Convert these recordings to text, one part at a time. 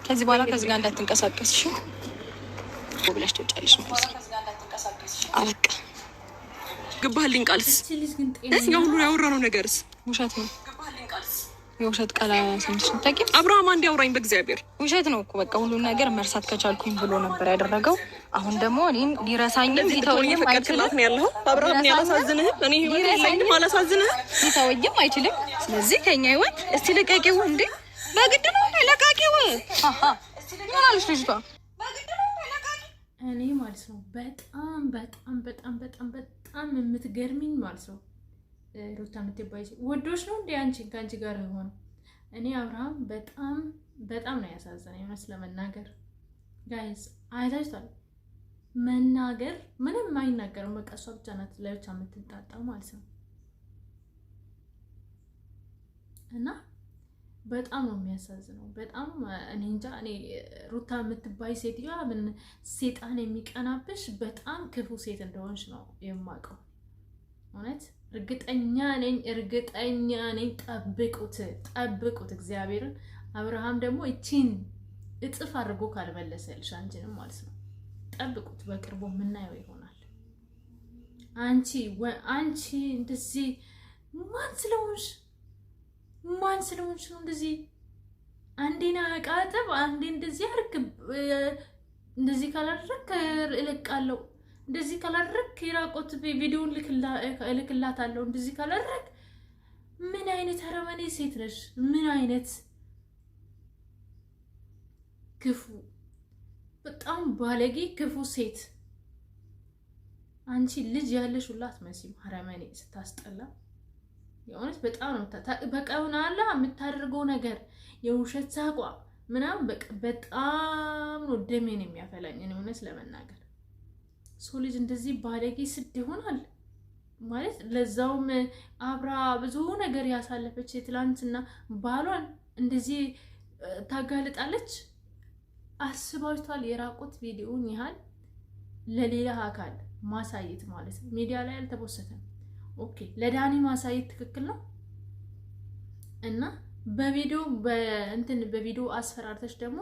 ከዚህ በኋላ ከዚህ ጋር እንዳትንቀሳቀስሽ ብለሽ ትወጫለሽ ማለት ነው። አበቃ። ግባህልኝ ቃልስ ያ ሁሉ ያወራነው ነገርስ ውሸት ነው። የውሸት ቃል ሰምተሽ ታውቂ? አብርሃም አንድ ያውራኝ በእግዚአብሔር ውሸት ነው እኮ በቃ ሁሉን ነገር መርሳት ከቻልኩኝ ብሎ ነበር ያደረገው። አሁን ደግሞ እኔም ሊረሳኝም ሊተወኝም አይችልም። ያለው አብርሃም ነው ያላሳዝንህ። እኔ ህይወት የለኝም አላሳዝንህ። ሊተወኝም አይችልም። ስለዚህ ከኛ ህይወት እስቲ ልቀቂው። እንዴ በግድ ነው ለቃቂው። ምን አለሽ ልጅቷ? እኔ ማለት ነው በጣም በጣም በጣም በጣም በጣም የምትገርሚኝ ማለት ነው ሩታ የምትባይ ወዶች ነው እንዴ አንቺ ከአንቺ ጋር ሆኖ? እኔ አብርሃም በጣም በጣም ነው ያሳዘነኝ ለመናገር። ጋይስ አይታችኋል፣ መናገር ምንም አይናገርም። በቃ እሷ ብቻ ናት ለብቻ የምትንጣጣው ማለት ነው። እና በጣም ነው የሚያሳዝነው። በጣም እኔ እንጃ። እኔ ሩታ የምትባይ ሴትዮዋ ምን ሴጣን የሚቀናብሽ በጣም ክፉ ሴት እንደሆንሽ ነው የማውቀው። እውነት እርግጠኛ ነኝ። ጠብቁት እግዚአብሔርን። አብርሃም ደግሞ እቺን እጥፍ አድርጎ ካልመለሰልሽ አንቺንም ማለት ነው ጠብቁት። በቅርቡ የምናየው ይሆናል። አንቺ እንደዚህ ማን ስለሆንሽ ነው እንደዚህ አንዴና አቃጥብ አንዴ እንደዚህ አርግ እንደዚህ ካላደረክ እለቃለሁ እንደዚህ ካላደረክ የራቆት ቪዲዮን ልክላታለሁ እንደዚህ ካላደረክ። ምን አይነት አረመኔ ሴት ነሽ? ምን አይነት ክፉ በጣም ባለጌ ክፉ ሴት። አንቺ ልጅ ያለሽ ሁላ አትመስይም። አረመኔ ስታስጠላ የእውነት በጣም ነው በቃ ሆናላ የምታደርገው ነገር የውሸት ሳቋ ምናምን በቃ በጣም ነው ደሜን የሚያፈላኝ እውነት ለመናገር። ሰው ልጅ እንደዚህ ባለጌ ስድ ይሆናል ማለት ለዛውም አብራ ብዙ ነገር ያሳለፈች ትላንትና ባሏን እንደዚህ ታጋልጣለች። አስባችኋል? የራቁት ቪዲዮን ያህል ለሌላ አካል ማሳየት ማለት ነው። ሚዲያ ላይ አልተፖሰተም። ኦኬ ለዳኒ ማሳየት ትክክል ነው። እና በቪዲዮ አስፈራርተሽ ደግሞ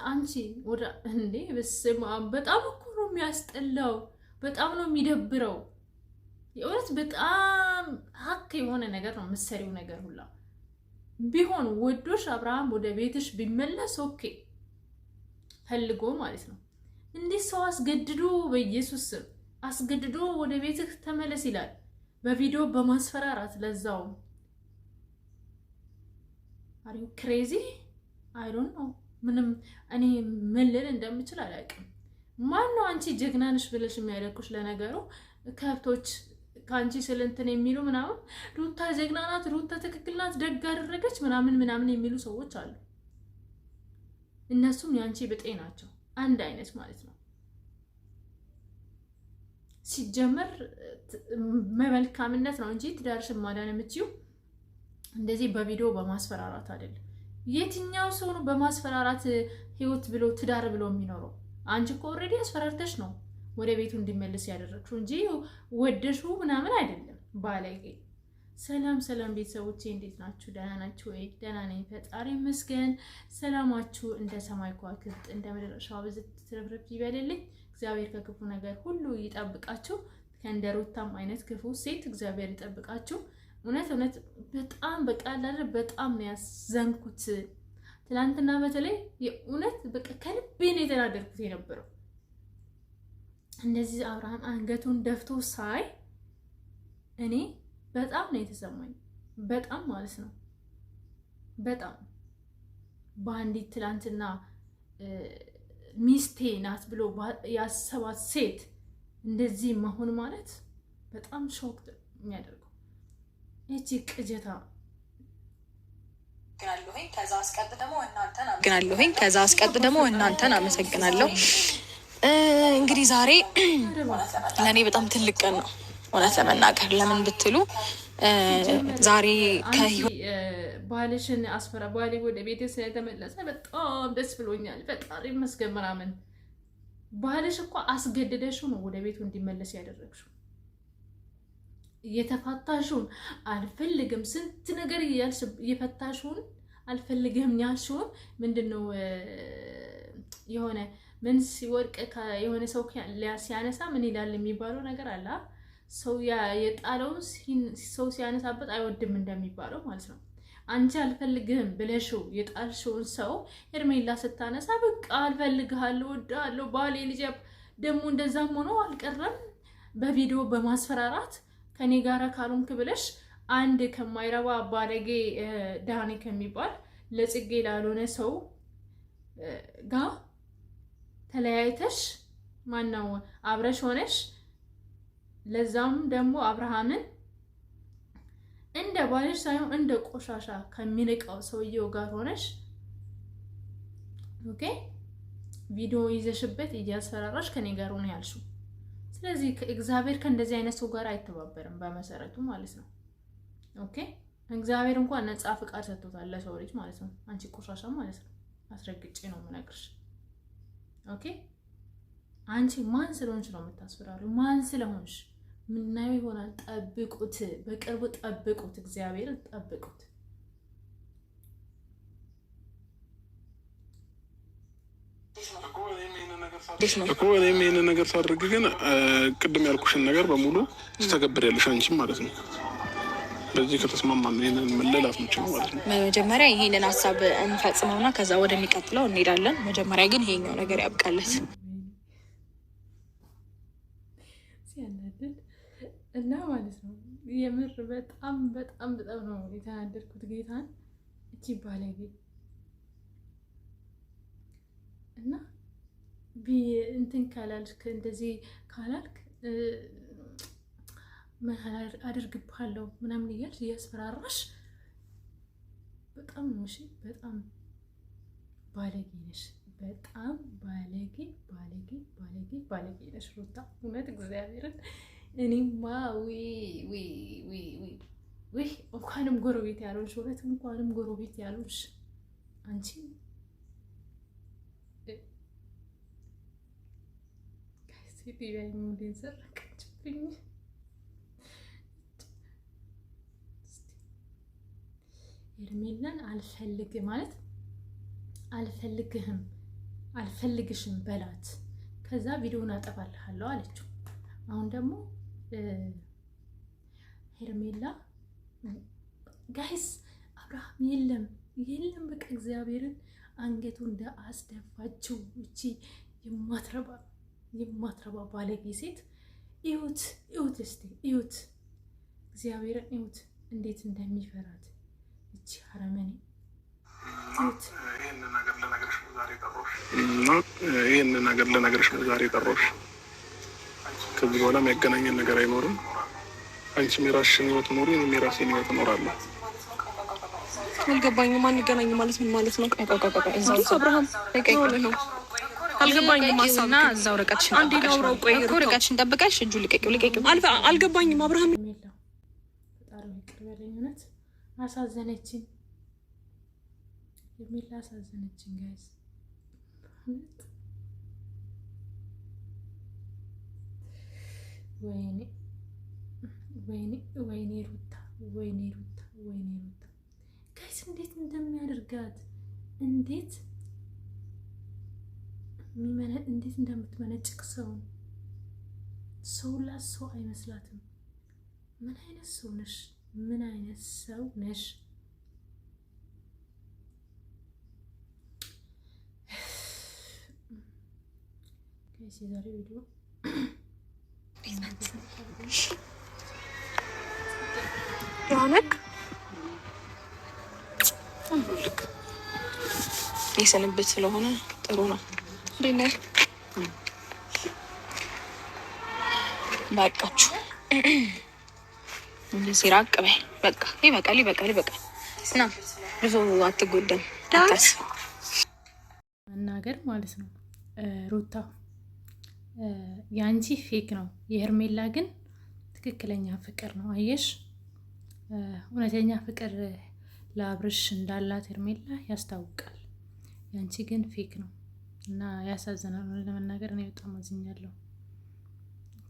አንቺ ወደ እንዴ በስመ አብ በጣም እኮ ነው የሚያስጠላው። በጣም ነው የሚደብረው። የእውነት በጣም ሀቅ የሆነ ነገር ነው የምትሰሪው ነገር ሁላ ቢሆን ወዶሽ አብርሃም ወደ ቤትሽ ቢመለስ ኦኬ ፈልጎ ማለት ነው። እንዴት ሰው አስገድዶ በኢየሱስ ስም አስገድዶ ወደ ቤትህ ተመለስ ይላል በቪዲዮ በማስፈራራት ለዛው። አር ዩ ክሬዚ? አይ ዶንት ኖ ምንም እኔ ምን ልል እንደምችል አላውቅም። ማነው አንቺ ጀግና ነሽ ብለሽ የሚያደርኩሽ? ለነገሩ ከብቶች ካንቺ ስለንተን የሚሉ ምናምን ሩታ ጀግና ናት፣ ሩታ ትክክል ናት፣ ደግ አደረገች ምናምን የሚሉ ሰዎች አሉ። እነሱም ያንቺ ብጤ ናቸው፣ አንድ አይነት ማለት ነው። ሲጀመር መልካምነት ነው እንጂ ትዳርሽን ማዳን የምትይው እንደዚህ በቪዲዮ በማስፈራራት አይደለም። የትኛው ሰው ነው በማስፈራራት ህይወት ብሎ ትዳር ብሎ የሚኖረው? አንቺ እኮ ኦልሬዲ አስፈራርተሽ ነው ወደ ቤቱ እንዲመለስ ያደረግሽው እንጂ ወደሹ ምናምን አይደለም። ባለጌ። ሰላም ቤተሰቦቼ እንዴት ናችሁ? ደህና ናችሁ ወይ? ደህና ነኝ ፈጣሪ ይመስገን። ሰላማችሁ እንደ ሰማይ ከዋክብት እንደ ምድር ሸዋ ብዝት ትርፍርፍ ይበልልኝ። እግዚአብሔር ከክፉ ነገር ሁሉ ይጠብቃችሁ። ከእንደ ሩታም አይነት ክፉ ሴት እግዚአብሔር ይጠብቃችሁ። እውነት በጣም በቃላለ በጣም ነው ያዘንኩት ትላንትና። በተለይ የእውነት በቃ ከልቤ ነው የተናደርኩት የነበረው። እንደዚህ አብርሃም አንገቱን ደፍቶ ሳይ እኔ በጣም ነው የተሰማኝ። በጣም ማለት ነው በጣም በአንዲት ትላንትና ሚስቴ ናት ብሎ ያሰባት ሴት እንደዚህ መሆን ማለት በጣም ሾክ የሚያደርገው። እቺ ቅጀታ ከዛ አስቀጥ ደግሞ እናንተን አመሰግናለሁ። እንግዲህ ዛሬ ለእኔ በጣም ትልቅ ቀን ነው እውነት ለመናገር። ለምን ብትሉ ዛሬ ባልሽን አስፈራ ባሌ ወደ ቤት ስለተመለሰ በጣም ደስ ብሎኛል፣ ፈጣሪ ይመስገን ምናምን። ባልሽ እኮ አስገድደሽው ነው ወደ ቤቱ እንዲመለስ ያደረግሽው። የተፋታሽውን አልፈልግም ስንት ነገር እያልሽ የፈታሽውን አልፈልግህም ያልሽውን ምንድነው የሆነ ምን ሲወርቅ የሆነ ሰው ሲያነሳ ምን ይላል የሚባለው ነገር አለ። ሰው የጣለውን ሰው ሲያነሳበት አይወድም እንደሚባለው ማለት ነው። አንቺ አልፈልግህም ብለሽው የጣልሽውን ሰው ሄርሜላ ስታነሳ በቃ አልፈልግሃለሁ፣ ወዳለሁ፣ ባሌ ልጅ ደግሞ እንደዛም ሆኖ አልቀረም በቪዲዮ በማስፈራራት ከኔ ጋር ካልሆንክ ብለሽ አንድ ከማይረባ ባለጌ ዳኒ ከሚባል ለጽጌ ላልሆነ ሰው ጋር ተለያይተሽ ማነው አብረሽ ሆነሽ ለዛም ደግሞ አብርሃምን እንደ ባልሽ ሳይሆን እንደ ቆሻሻ ከሚንቀው ሰውየው ጋር ሆነሽ ኦኬ ቪዲዮ ይዘሽበት እያስፈራራሽ ከኔ ጋር ሆነ ያልሽው። ስለዚህ እግዚአብሔር ከእንደዚህ አይነት ሰው ጋር አይተባበርም በመሰረቱ ማለት ነው። ኦኬ እግዚአብሔር እንኳን ነፃ ፍቃድ ሰጥቶታል ለሰው ልጅ ማለት ነው። አንቺ ቆሻሻ ማለት ነው። አስረግጬ ነው የምነግርሽ። ኦኬ አንቺ ማን ስለሆንሽ ነው የምታስፈራሪው? ማን ስለሆንሽ? ምናየው ይሆናል። ጠብቁት፣ በቅርቡ ጠብቁት፣ እግዚአብሔርን ጠብቁት። እኮ እኔም ይሄንን ነገር ሳደርግ ግን ቅድም ያልኩሽን ነገር በሙሉ ትተገብሪያለሽ አንቺም ማለት ነው። በዚህ ከተስማማን ይሄንን መለላት ነው ማለት ነው። መጀመሪያ ይሄንን ሀሳብ እንፈጽመውና ከዛ ወደሚቀጥለው እንሄዳለን። መጀመሪያ ግን ይሄኛው ነገር ያብቃለት ሲያናድድ እና ማለት ነው። የምር በጣም በጣም በጣም ነው የተናደድኩት ጌታን እቺ ባለጌ እና እንትን ካላልክ እንደዚህ ካላልክ አድርግብሃለሁ ምናምን እያልሽ እያስፈራራሽ በጣም ነው። እሺ በጣም ባለጌ ነሽ። በጣም ባለጌ ባለጌ ባለጌ ባለጌ ነሽ ሩታ። እውነት እግዚአብሔርን እኔማ ወይ እንኳንም ጎረቤት ያሉሽ እውነት እንኳንም ጎረቤት ያሉሽ አንቺ ሴትዮዋ ሙዴን ሰረቀችብኝ። ሄርሜላን አልፈልግ ማለት አልፈልግህም አልፈልግሽም በላት፣ ከዛ ቪዲዮውን አጠፋልሃለሁ አለችው። አሁን ደግሞ ሄርሜላ ጋይስ አብርሃም የለም በቃ እግዚአብሔርን አንገቱ እንደ አስደፋችው እቺ የማትረባ ባለጌ ሴት። እዩት እስቲ እዩት፣ እግዚአብሔርን እዩት እንዴት እንደሚፈራት እቺ አረመኔ። እዩት። ይሄንን ነገር ልነግርሽ ነው ዛሬ ጠሮሽ። ከዚህ በኋላ የሚያገናኘን ነገር አይኖርም። አንቺም የራስሽን ህይወት ኖሪ፣ እኔም የራሴን ህይወት እኖራለሁ። አልገባኝም። አንገናኝ ማለት ምን ማለት ነው? አብርሃም ነው አልገባኝም። ማሳብና እዛው ርቀትሽን ጠብቀሽ እጁን ልቀቂው። አልገባኝም። አብርሃም ፈጣሪ ይቅር በለኝ። እውነት አሳዘነችኝ። ሄርሜላ አሳዘነችኝ ጋይስ። ወይኔ ሩታ ጋይስ እንዴት እንደሚያደርጋት እንዴት እንደምትመነጭቅ ሰው ሰው አይመስላትም። ምን አይነት ሰው ነሽ? ምን አይነት ሰው ነሽ? ጋይስ የዛሬ ቪዲዮ ያነክ የሰንበት ስለሆነ ጥሩ ነው። በቃችሁ እንደዚህ ራቅ በይ። በቃ ይበቃል። እና ብዙ አትጎዳም መናገር ማለት ነው። ሩታ የአንቺ ፌክ ነው፣ የሄርሜላ ግን ትክክለኛ ፍቅር ነው። አየሽ፣ እውነተኛ ፍቅር ለአብርሽ እንዳላት ሄርሜላ ያስታውቃል። የአንቺ ግን ፌክ ነው እና ያሳዝናል። ለመናገር እኔ በጣም አዝኛለሁ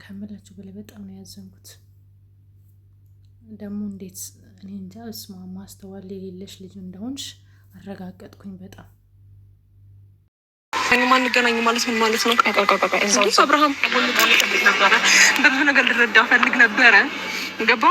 ከምላችሁ በላይ በጣም ነው ያዘንኩት። ደግሞ እንዴት እኔ እንጃ ማስተዋል የሌለሽ ልጅ እንደሆንሽ አረጋገጥኩኝ። በጣም ማንገናኝ ማለት ምን ማለት ነው? አብርሃም በብዙ ነገር ልረዳ ፈልግ ነበረ። ገባ